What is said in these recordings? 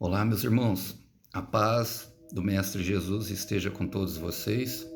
Olá, meus irmãos. A paz do Mestre Jesus esteja com todos vocês.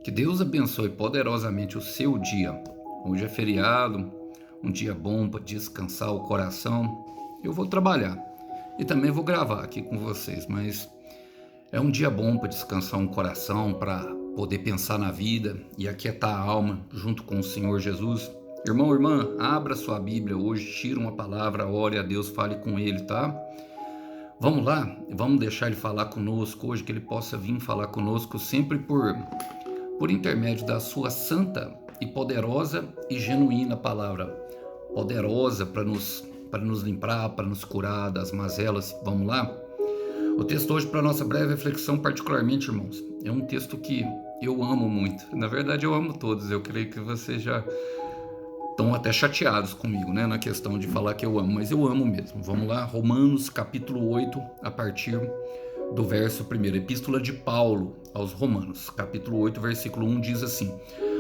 Que Deus abençoe poderosamente o seu dia. Hoje é feriado, um dia bom para descansar o coração. Eu vou trabalhar e também vou gravar aqui com vocês, mas é um dia bom para descansar um coração, para poder pensar na vida e aquietar a alma junto com o Senhor Jesus. Irmão, irmã, abra sua Bíblia hoje, tira uma palavra, ore a Deus, fale com Ele, tá? Vamos lá, vamos deixar ele falar conosco hoje, que ele possa vir falar conosco sempre por intermédio da sua santa e poderosa e genuína palavra. Poderosa para nos limpar, para nos curar das mazelas. Vamos lá? O texto hoje, para nossa breve reflexão, particularmente, irmãos, é um texto que eu amo muito. Na verdade, eu amo todos. Eu creio que vocês já estão até chateados comigo, né, na questão de falar que eu amo, mas eu amo mesmo. Vamos lá, Romanos capítulo 8, a partir do verso 1. Epístola de Paulo aos Romanos, capítulo 8, versículo 1, diz assim: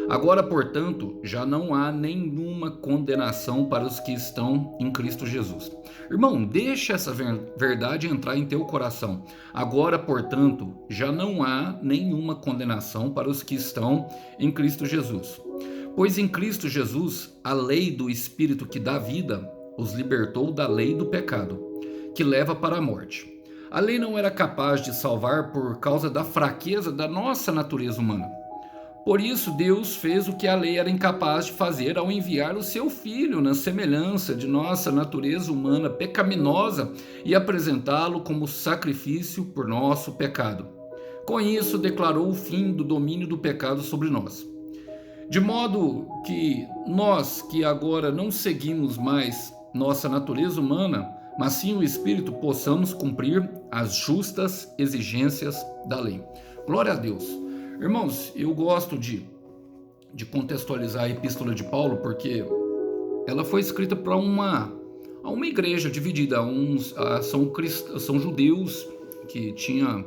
Agora, portanto, já não há nenhuma condenação para os que estão em Cristo Jesus. Irmão, deixa essa verdade entrar em teu coração. Agora, portanto, já não há nenhuma condenação para os que estão em Cristo Jesus. Pois em Cristo Jesus, a lei do Espírito que dá vida os libertou da lei do pecado, que leva para a morte. A lei não era capaz de salvar por causa da fraqueza da nossa natureza humana. Por isso, Deus fez o que a lei era incapaz de fazer ao enviar o seu Filho na semelhança de nossa natureza humana pecaminosa e apresentá-lo como sacrifício por nosso pecado. Com isso, declarou o fim do domínio do pecado sobre nós. De modo que nós, que agora não seguimos mais nossa natureza humana, mas sim o Espírito, possamos cumprir as justas exigências da lei. Glória a Deus. Irmãos, eu gosto de contextualizar a Epístola de Paulo, porque ela foi escrita para uma igreja dividida. São judeus que tinha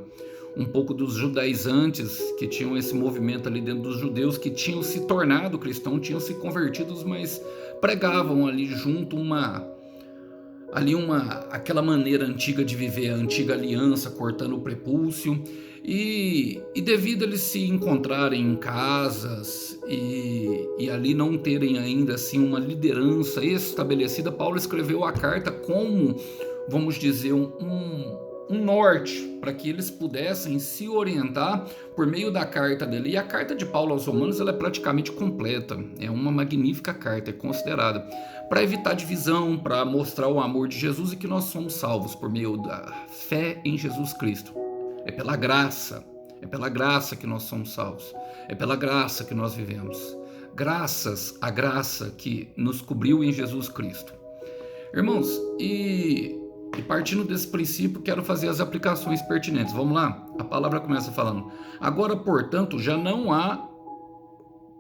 um pouco dos judaizantes, que tinham esse movimento ali dentro dos judeus, que tinham se tornado cristãos, tinham se convertidos, mas pregavam ali junto aquela maneira antiga de viver, a antiga aliança, cortando o prepúcio, e devido a eles se encontrarem em casas e ali não terem ainda assim uma liderança estabelecida, Paulo escreveu a carta como, vamos dizer, um norte para que eles pudessem se orientar por meio da carta dele. E a carta de Paulo aos Romanos, ela é praticamente completa, é uma magnífica carta, é considerada para evitar divisão, para mostrar o amor de Jesus e que nós somos salvos por meio da fé em Jesus Cristo. É pela graça que nós somos salvos, é pela graça que nós vivemos, graças à graça que nos cobriu em Jesus Cristo. Irmãos, e partindo desse princípio, quero fazer as aplicações pertinentes. Vamos lá? A palavra começa falando: Agora, portanto, já não há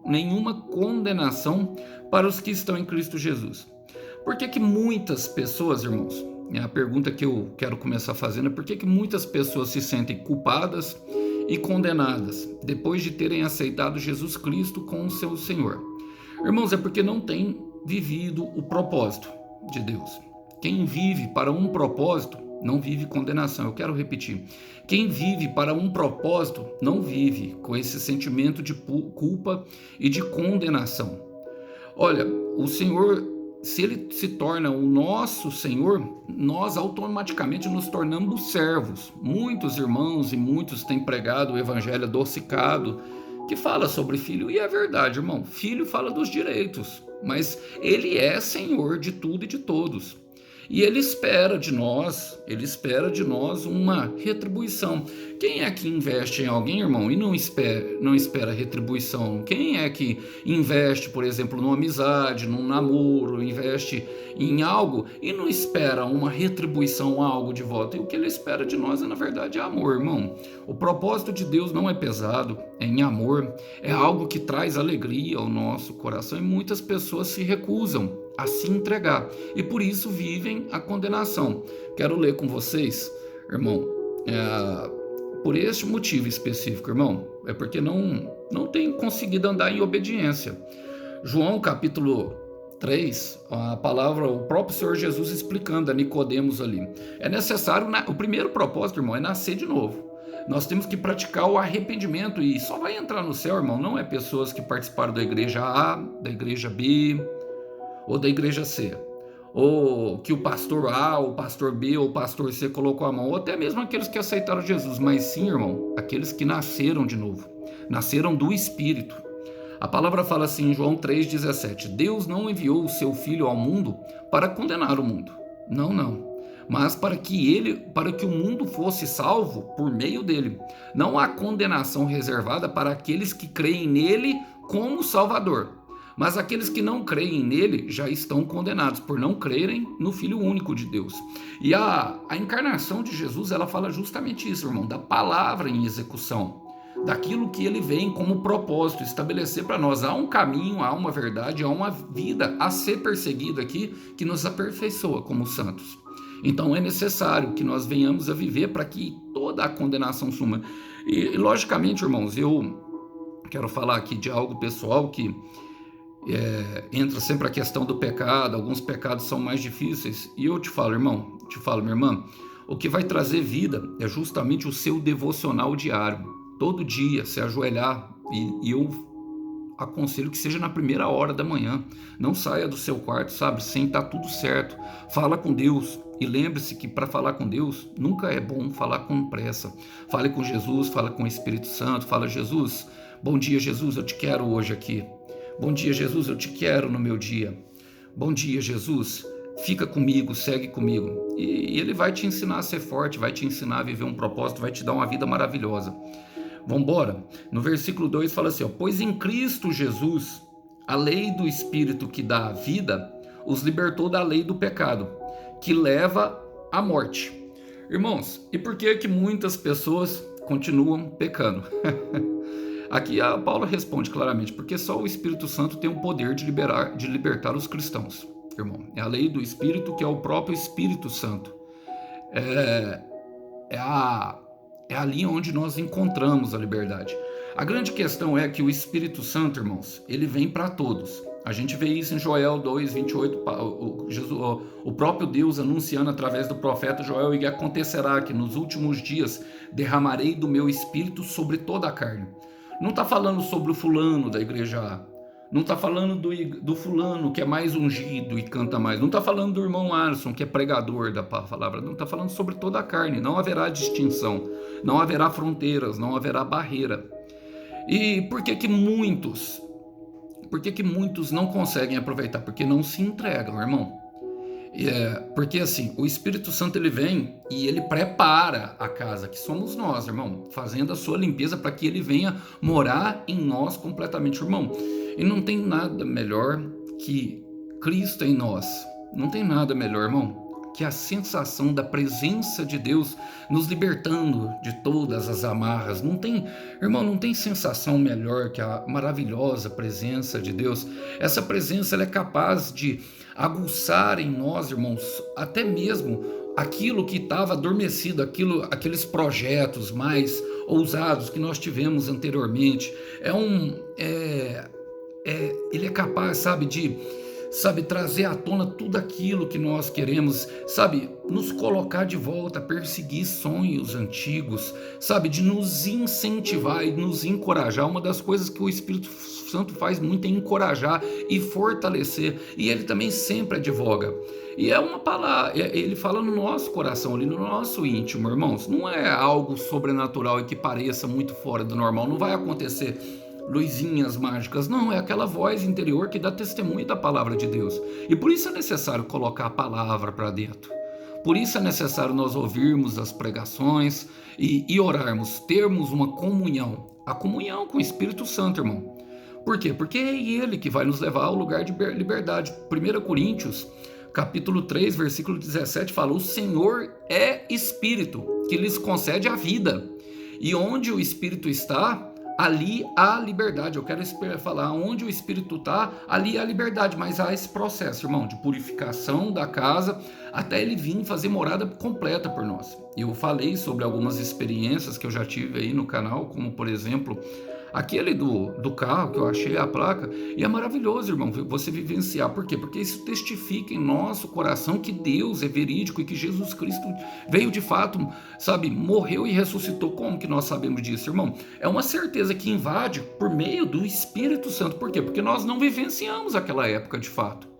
nenhuma condenação para os que estão em Cristo Jesus. Por que muitas pessoas, irmãos, a pergunta que eu quero começar fazendo é por que muitas pessoas se sentem culpadas e condenadas depois de terem aceitado Jesus Cristo como seu Senhor? Irmãos, é porque não têm vivido o propósito de Deus. Quem vive para um propósito não vive condenação. Eu quero repetir. Quem vive para um propósito não vive com esse sentimento de culpa e de condenação. Olha, o Senhor, se Ele se torna o nosso Senhor, nós automaticamente nos tornamos servos. Muitos irmãos e muitos têm pregado o evangelho adocicado, que fala sobre filho, e é verdade, irmão. Filho fala dos direitos, mas Ele é Senhor de tudo e de todos. E Ele espera de nós uma retribuição. Quem é que investe em alguém, irmão, e não espera retribuição? Quem é que investe, por exemplo, numa amizade, num namoro, investe em algo e não espera uma retribuição, algo de volta? E o que Ele espera de nós, na verdade, é amor, irmão. O propósito de Deus não é pesado, é em amor, é algo que traz alegria ao nosso coração, e muitas pessoas se recusam a se entregar, e por isso vivem a condenação. Quero ler com vocês, irmão, por este motivo específico, irmão, é porque não tem conseguido andar em obediência. João capítulo 3, a palavra, o próprio Senhor Jesus explicando a Nicodemos ali. É necessário, o primeiro propósito, irmão, é nascer de novo. Nós temos que praticar o arrependimento e só vai entrar no céu, irmão, não é pessoas que participaram da igreja A, da igreja B ou da igreja C, ou que o pastor A, o pastor B ou o pastor C colocou a mão, ou até mesmo aqueles que aceitaram Jesus, mas sim, irmão, aqueles que nasceram de novo, nasceram do Espírito. A palavra fala assim em João 3,17: Deus não enviou o seu Filho ao mundo para condenar o mundo. Não. Mas para que o mundo fosse salvo por meio dele. Não há condenação reservada para aqueles que creem nele como Salvador. Mas aqueles que não creem nele já estão condenados por não crerem no Filho único de Deus. E a encarnação de Jesus, ela fala justamente isso, irmão, da palavra em execução, daquilo que ele vem como propósito, estabelecer para nós. Há um caminho, há uma verdade, há uma vida a ser perseguida aqui que nos aperfeiçoa como santos. Então é necessário que nós venhamos a viver para que toda a condenação suma. E logicamente, irmãos, eu quero falar aqui de algo pessoal que entra sempre a questão do pecado. Alguns pecados são mais difíceis. E eu te falo, irmão, minha irmã, o que vai trazer vida é justamente o seu devocional diário. Todo dia se ajoelhar, e eu aconselho que seja na primeira hora da manhã. Não saia do seu quarto, sabe, sem estar tudo certo. Fala com Deus e lembre-se que para falar com Deus nunca é bom falar com pressa. Fale com Jesus, fala com o Espírito Santo, fala: Jesus, bom dia, Jesus, eu te quero hoje aqui. Bom dia, Jesus, eu te quero no meu dia. Bom dia, Jesus, fica comigo, segue comigo. E ele vai te ensinar a ser forte, vai te ensinar a viver um propósito, vai te dar uma vida maravilhosa. Vamos embora? No versículo 2 fala assim: pois em Cristo Jesus, a lei do Espírito que dá a vida, os libertou da lei do pecado, que leva à morte. Irmãos, e por que muitas pessoas continuam pecando? Aqui a Paula responde claramente: porque só o Espírito Santo tem o poder de libertar os cristãos. Irmão, é a lei do Espírito, que é o próprio Espírito Santo. É ali onde nós encontramos a liberdade. A grande questão é que o Espírito Santo, irmãos, ele vem para todos. A gente vê isso em Joel 2:28, o próprio Deus anunciando através do profeta Joel: e acontecerá que nos últimos dias derramarei do meu Espírito sobre toda a carne. Não está falando sobre o fulano da igreja A. Não está falando do fulano que é mais ungido e canta mais. Não está falando do irmão Alisson, que é pregador da palavra. Não, está falando sobre toda a carne. Não haverá distinção, não haverá fronteiras, não haverá barreira. E por que muitos não conseguem aproveitar? Porque não se entregam, irmão. Porque assim, o Espírito Santo, ele vem e ele prepara a casa, que somos nós, irmão, fazendo a sua limpeza para que ele venha morar em nós completamente, irmão. E não tem nada melhor que Cristo em nós. Não tem nada melhor, irmão, que a sensação da presença de Deus nos libertando de todas as amarras. Não tem sensação melhor que a maravilhosa presença de Deus. Essa presença, ela é capaz de aguçar em nós, irmãos, até mesmo aquilo que estava adormecido, aqueles projetos mais ousados que nós tivemos anteriormente. Ele é capaz, de trazer à tona tudo aquilo que nós queremos, nos colocar de volta, perseguir sonhos antigos, de nos incentivar e nos encorajar. Uma das coisas que o Espírito Santo faz muito é encorajar e fortalecer, e ele também sempre advoga. E é uma palavra, ele fala no nosso coração, ali no nosso íntimo, irmãos. Não é algo sobrenatural e que pareça muito fora do normal, não vai acontecer luzinhas mágicas, não, é aquela voz interior que dá testemunho da palavra de Deus. E por isso é necessário colocar a palavra para dentro. Por isso é necessário nós ouvirmos as pregações e orarmos, termos uma comunhão, a comunhão com o Espírito Santo, irmão. Por quê? Porque é ele que vai nos levar ao lugar de liberdade. 1 Coríntios, capítulo 3, versículo 17 fala: o Senhor é Espírito, que lhes concede a vida. E onde o Espírito está, ali há liberdade. Eu quero falar: onde o Espírito está, ali há liberdade. Mas há esse processo, irmão, de purificação da casa, até ele vir fazer morada completa por nós. Eu falei sobre algumas experiências que eu já tive aí no canal, como por exemplo Aquele do carro que eu achei a placa, e é maravilhoso, irmão, você vivenciar. Por quê? Porque isso testifica em nosso coração que Deus é verídico e que Jesus Cristo veio de fato, sabe, morreu e ressuscitou. Como que nós sabemos disso, irmão? É uma certeza que invade por meio do Espírito Santo. Por quê? Porque nós não vivenciamos aquela época de fato.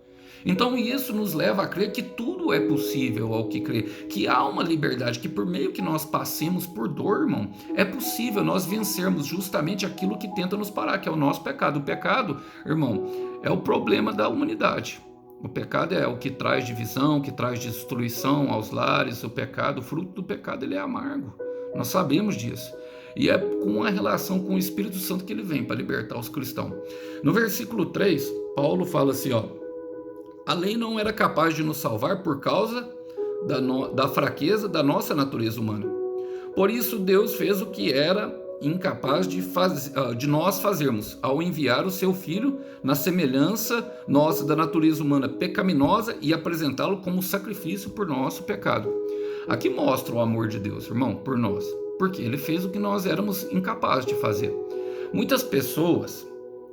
Então isso nos leva a crer que tudo é possível ao que crê, que há uma liberdade, que por meio que nós passemos por dor, irmão, é possível nós vencermos justamente aquilo que tenta nos parar, que é o nosso pecado. O pecado, irmão, é o problema da humanidade. O pecado é o que traz divisão, que traz destruição aos lares. O pecado, o fruto do pecado, ele é amargo. Nós sabemos disso. E é com a relação com o Espírito Santo que ele vem para libertar os cristãos. No versículo 3, Paulo fala assim, ó: a lei não era capaz de nos salvar por causa da fraqueza da nossa natureza humana. Por isso Deus fez o que era incapaz de nós fazermos, ao enviar o seu Filho na semelhança nossa da natureza humana pecaminosa e apresentá-lo como sacrifício por nosso pecado. Aqui mostra o amor de Deus, irmão, por nós, porque ele fez o que nós éramos incapazes de fazer. Muitas pessoas,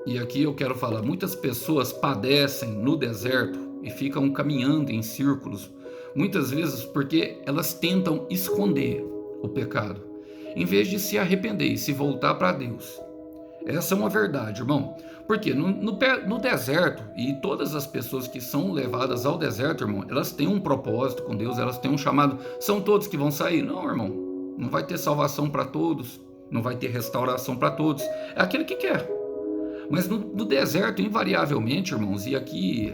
e aqui eu quero falar, muitas pessoas padecem no deserto e ficam caminhando em círculos, muitas vezes porque elas tentam esconder o pecado, em vez de se arrepender e se voltar para Deus. Essa é uma verdade, irmão. Porque no deserto, e todas as pessoas que são levadas ao deserto, irmão, elas têm um propósito com Deus, elas têm um chamado. São todos que vão sair? Não, irmão. Não vai ter salvação para todos, não vai ter restauração para todos. É aquele que quer. Mas no deserto, invariavelmente, irmãos, e aqui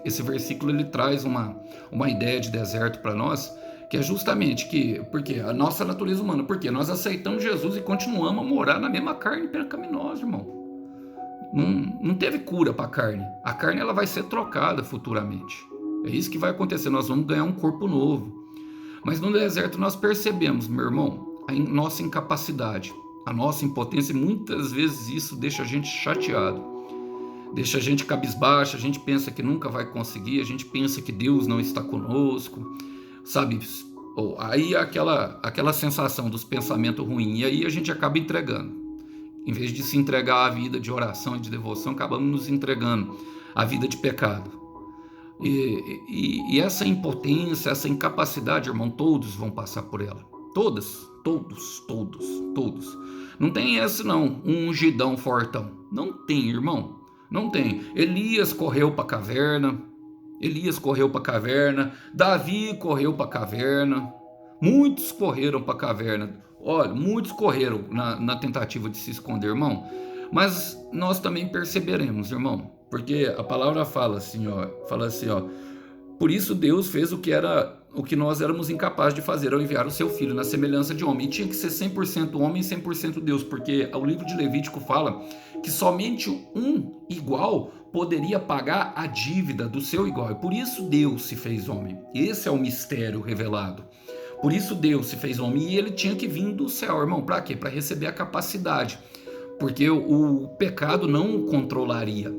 esse versículo ele traz uma ideia de deserto para nós, que é justamente porque a nossa natureza humana, porque nós aceitamos Jesus e continuamos a morar na mesma carne pecaminosa, irmão. Não teve cura para a carne. A carne ela vai ser trocada futuramente. É isso que vai acontecer, nós vamos ganhar um corpo novo. Mas no deserto nós percebemos, meu irmão, a nossa incapacidade, a nossa impotência, e muitas vezes isso deixa a gente chateado, deixa a gente cabisbaixo, a gente pensa que nunca vai conseguir, a gente pensa que Deus não está conosco, sabe? Aí aquela sensação dos pensamentos ruins, e aí a gente acaba entregando. Em vez de se entregar à vida de oração e de devoção, acabamos nos entregando à vida de pecado. E essa impotência, essa incapacidade, irmão, todos vão passar por ela. Todos. Não tem esse não, um ungidão fortão. Não tem, irmão. Não tem. Elias correu para a caverna. Davi correu para a caverna. Muitos correram para a caverna. Olha, muitos correram na tentativa de se esconder, irmão. Mas nós também perceberemos, irmão. Porque a palavra fala assim, ó. Por isso Deus fez o que nós éramos incapazes de fazer ao enviar o seu filho na semelhança de homem. E tinha que ser 100% homem e 100% Deus, porque o livro de Levítico fala que somente um igual poderia pagar a dívida do seu igual. E por isso Deus se fez homem. Esse é o mistério revelado. Por isso Deus se fez homem e ele tinha que vir do céu, irmão. Para quê? Para receber a capacidade. Porque o pecado não o controlaria.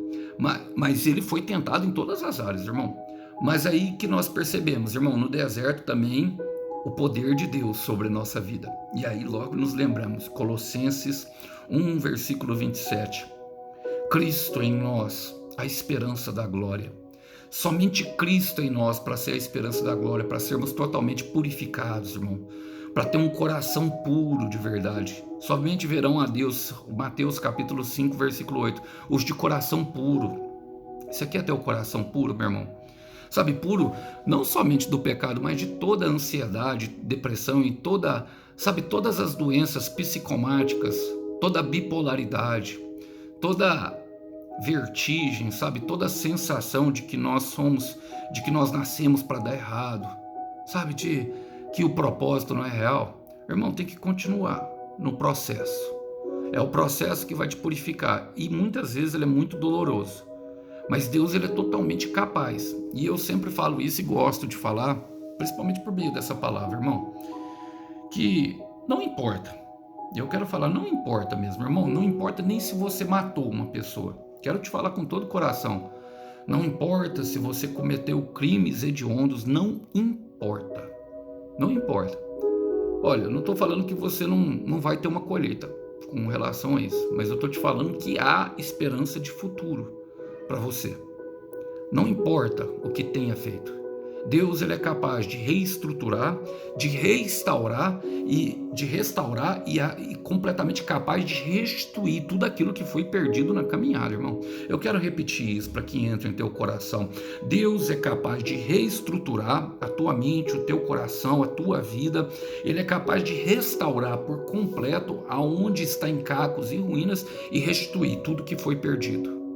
Mas ele foi tentado em todas as áreas, irmão. Mas aí que nós percebemos, irmão, no deserto também o poder de Deus sobre a nossa vida. E aí logo nos lembramos, Colossenses 1, versículo 27. Cristo em nós, a esperança da glória. Somente Cristo em nós para ser a esperança da glória, para sermos totalmente purificados, irmão. Para ter um coração puro de verdade. Somente verão a Deus, Mateus capítulo 5, versículo 8, os de coração puro. Você quer ter o coração puro, meu irmão? Sabe, puro não somente do pecado, mas de toda a ansiedade, depressão e todas as doenças psicomáticas, toda a bipolaridade, toda vertigem, sabe, toda a sensação de que nós nascemos para dar errado, sabe, de que o propósito não é real. Irmão, tem que continuar no processo. É o processo que vai te purificar e muitas vezes ele é muito doloroso. Mas Deus ele é totalmente capaz. E eu sempre falo isso e gosto de falar, principalmente por meio dessa palavra, irmão, que não importa. Eu quero falar, não importa mesmo, irmão. Não importa nem se você matou uma pessoa. Quero te falar com todo o coração. Não importa se você cometeu crimes hediondos. Não importa. Não importa. Olha, eu não estou falando que você não vai ter uma colheita. com relação a isso, mas eu estou te falando que há esperança de futuro para você. Não importa o que tenha feito. Deus, ele é capaz de reestruturar, de restaurar e completamente capaz de restituir tudo aquilo que foi perdido na caminhada, irmão. Eu quero repetir isso para que entre em teu coração. Deus é capaz de reestruturar a tua mente, o teu coração, a tua vida. Ele é capaz de restaurar por completo aonde está em cacos e ruínas e restituir tudo que foi perdido.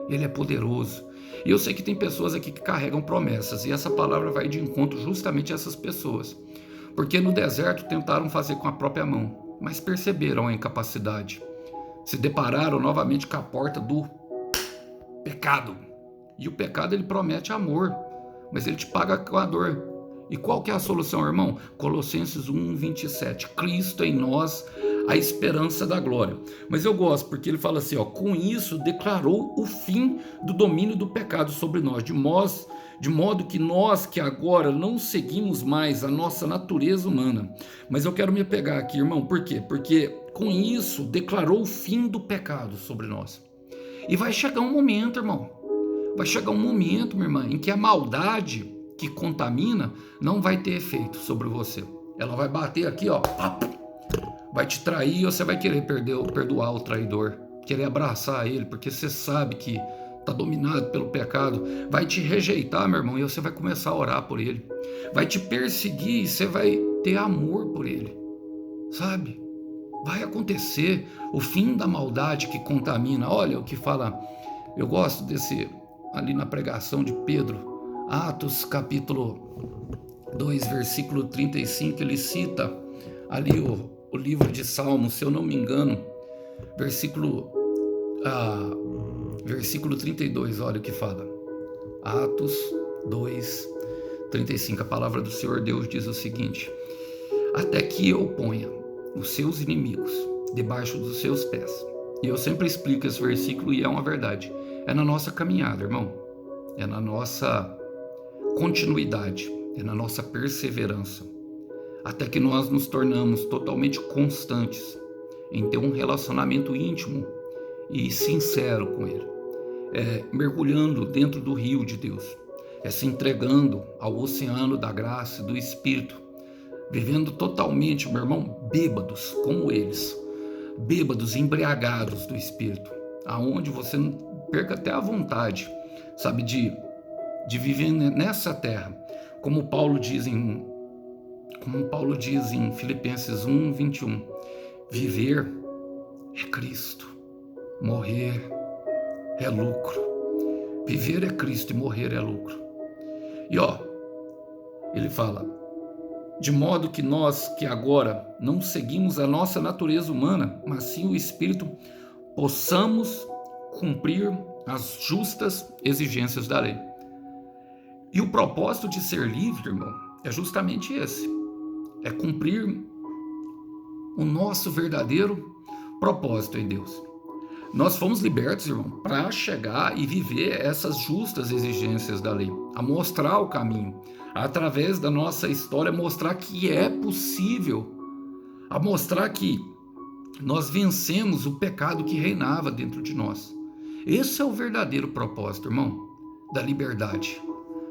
Ele é poderoso. E eu sei que tem pessoas aqui que carregam promessas, e essa palavra vai de encontro justamente a essas pessoas. Porque no deserto tentaram fazer com a própria mão, mas perceberam a incapacidade. Se depararam novamente com a porta do pecado. E o pecado, ele promete amor, mas ele te paga com a dor. E qual que é a solução, irmão? Colossenses 1:27. Cristo em nós, a esperança da glória. Mas eu gosto, porque ele fala assim, com isso declarou o fim do domínio do pecado sobre nós, de modo que nós que agora não seguimos mais a nossa natureza humana. Mas eu quero me apegar aqui, irmão, por quê? Porque com isso declarou o fim do pecado sobre nós. E vai chegar um momento, irmão, vai chegar um momento, minha irmã, em que a maldade que contamina não vai ter efeito sobre você. Ela vai bater aqui, vai te trair, e você vai querer perdoar o traidor, querer abraçar ele, porque você sabe que está dominado pelo pecado. Vai te rejeitar, meu irmão, e você vai começar a orar por ele. Vai te perseguir e você vai ter amor por ele, sabe? Vai acontecer o fim da maldade que contamina. Olha o que fala, eu gosto desse, ali na pregação de Pedro, Atos capítulo 2, versículo 35, ele cita ali o livro de Salmos, se eu não me engano, versículo 32, olha o que fala. Atos 2, 35, a palavra do Senhor Deus diz o seguinte: até que eu ponha os seus inimigos debaixo dos seus pés. E eu sempre explico esse versículo e é uma verdade. É na nossa caminhada, irmão. É na nossa continuidade, é na nossa perseverança, até que nós nos tornamos totalmente constantes em ter um relacionamento íntimo e sincero com Ele, mergulhando dentro do rio de Deus, se entregando ao oceano da graça e do Espírito, vivendo totalmente, meu irmão, bêbados como eles, bêbados, embriagados do Espírito, aonde você não perca até a vontade, sabe, de viver nessa terra, como Paulo diz em Filipenses 1:21, viver é Cristo, morrer é lucro. Viver é Cristo e morrer é lucro. E ele fala, de modo que nós que agora não seguimos a nossa natureza humana, mas sim o Espírito, possamos cumprir as justas exigências da lei. E o propósito de ser livre, irmão, é justamente esse. É cumprir o nosso verdadeiro propósito em Deus. Nós fomos libertos, irmão, para chegar e viver essas justas exigências da lei, a mostrar o caminho, através da nossa história, mostrar que é possível, a mostrar que nós vencemos o pecado que reinava dentro de nós. Esse é o verdadeiro propósito, irmão, da liberdade.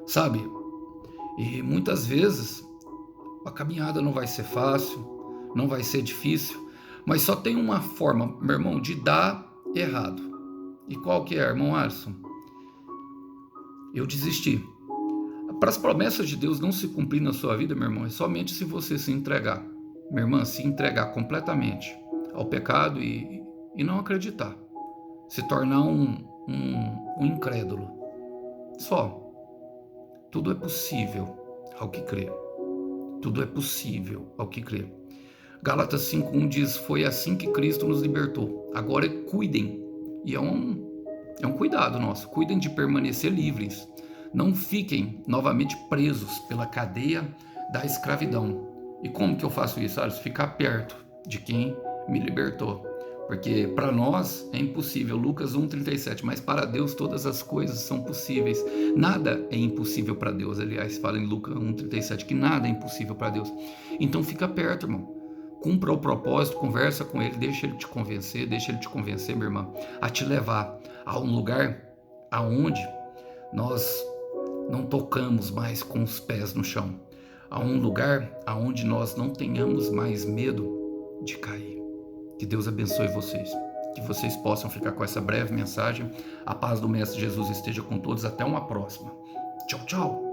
Sabe? E muitas vezes a caminhada não vai ser fácil, não vai ser difícil, mas só tem uma forma, meu irmão, de dar errado. E qual que é, irmão Alisson? Eu desisti. Para as promessas de Deus não se cumprir na sua vida, meu irmão, é somente se você se entregar. Minha irmã, se entregar completamente ao pecado e não acreditar. Se tornar um incrédulo. Só. Tudo é possível ao que crê. Tudo é possível ao que crê. Gálatas 5:1 diz, foi assim que Cristo nos libertou. Agora cuidem. E é um cuidado nosso. Cuidem de permanecer livres. Não fiquem novamente presos pela cadeia da escravidão. E como que eu faço isso? Ficar perto de quem me libertou. Porque para nós é impossível, Lucas 1:37, mas para Deus todas as coisas são possíveis. Nada é impossível para Deus. Aliás, fala em Lucas 1:37 que nada é impossível para Deus. Então fica perto, irmão. cumpra o propósito, conversa com ele, deixa ele te convencer, minha irmã, a te levar a um lugar aonde nós não tocamos mais com os pés no chão, a um lugar aonde nós não tenhamos mais medo de cair. Que Deus abençoe vocês, que vocês possam ficar com essa breve mensagem. A paz do Mestre Jesus esteja com todos, até uma próxima. Tchau, tchau.